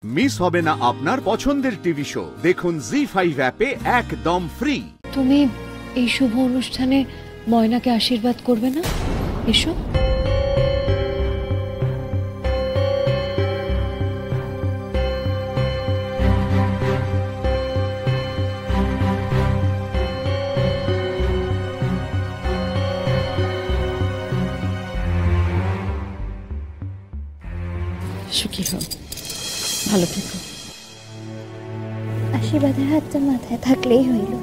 Miss হবে না আপনার পছন্দের টিভি শো। দেখুন জি5 অ্যাপে একদম ফ্রি। তুমি এই শুভ অনুষ্ঠানে ময়নাকে আশীর্বাদ করবে না? এসো। সুখী হও, ভালো থেকো। আশীর্বাদের হাতটা মাথায় থাকলেই হইল।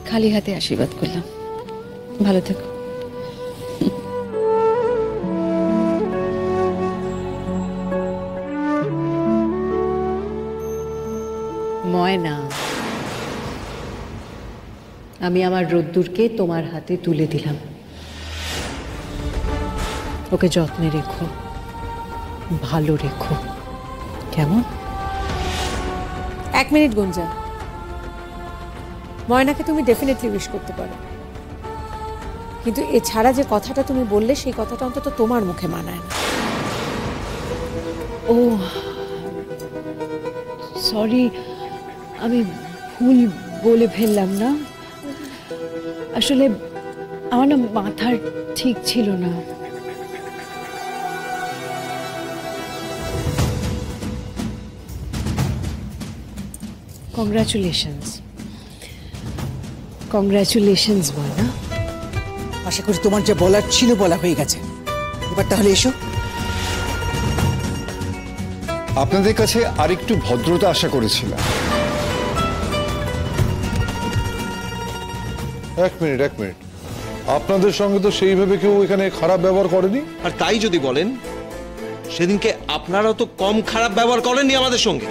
খালি হাতে আশীর্বাদ করলাম, ভালো থেকো। ময়না, আমি আমার রোদ্দুরকে তোমার হাতে তুলে দিলাম। ওকে যত্নে রেখো, ভালো রেখো, কেমন? 1 মিনিট গুঞ্জা, ময়নাকে তুমি ডেফিনেটলি উইশ করতে পারো, কিন্তু এছাড়া যে কথাটা তুমি বললে সেই কথাটা অন্তত তোমার মুখে মানায় না। ও সরি, আমি ভুল বলে ফেললাম না। আসলে আমার না মাথার ঠিক ছিল না। কংগ্রাচুলেশনস, কংগ্রাচুলেশনস ময়না। আশা করি তোমার যা বলার ছিল বলা হয়ে গেছে। এবার তাহলে এসো। আপনাদের কাছে আরেকটু ভদ্রতা আশা করেছিলাম। এক মিনিট আপনাদের সঙ্গে তো সেইভাবে কেউ এখানে খারাপ ব্যবহার করেনি। আর তাই যদি বলেন, সেদিনকে আপনারাও তো কম খারাপ ব্যবহার করেননি আমাদের সঙ্গে।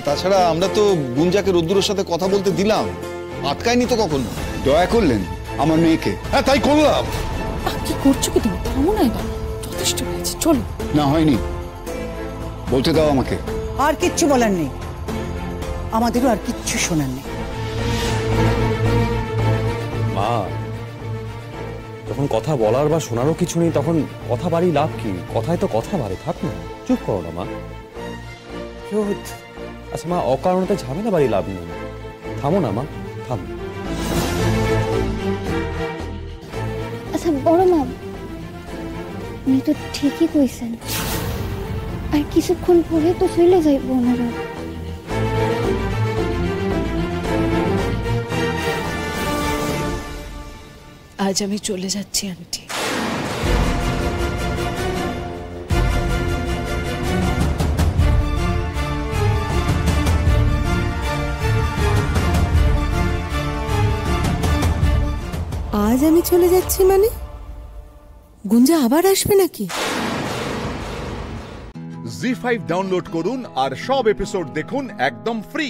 তাছাড়া আমরা তো গুঞ্জাকে রোদ্দুরের সাথে কথা বলতে দিলাম, আটকায়নি তো কখনো। দয়া করলেন আমার মেয়েকে। হ্যাঁ, তাই করলাম। কি করছো কি তুমি? থামো না এবার, যথেষ্ট হয়েছে, চলো। না হয়নি, বলতে দাও আমাকে। আর কিচ্ছু বলার নেই, আমাদেরও আর কিচ্ছু শোনার নেই। মা, যখন কথা বলার বা শোনারও কিছু নেই তখন কথা বাড়ি লাভ কি? কথায় তো কথা বাড়ে, থাক না, চুপ করো না মা। রোদ, আচ্ছা মা, অকারণে ঝামেলা বাড়ি লাভ নেই, থামো না মা, থামো। আচ্ছা বড় মা, উনি তো ঠিকই কইছেন, আর কিছুক্ষণ পরে তো চলে যাইব ওনারা। আজ আমি চলে যাচ্ছি আন্টি। আজ আমি চলে যাচ্ছি মানে? গুঞ্জা আবার আসবে নাকি? জি5 ডাউনলোড করুন আর সব এপিসোড দেখুন একদম ফ্রি।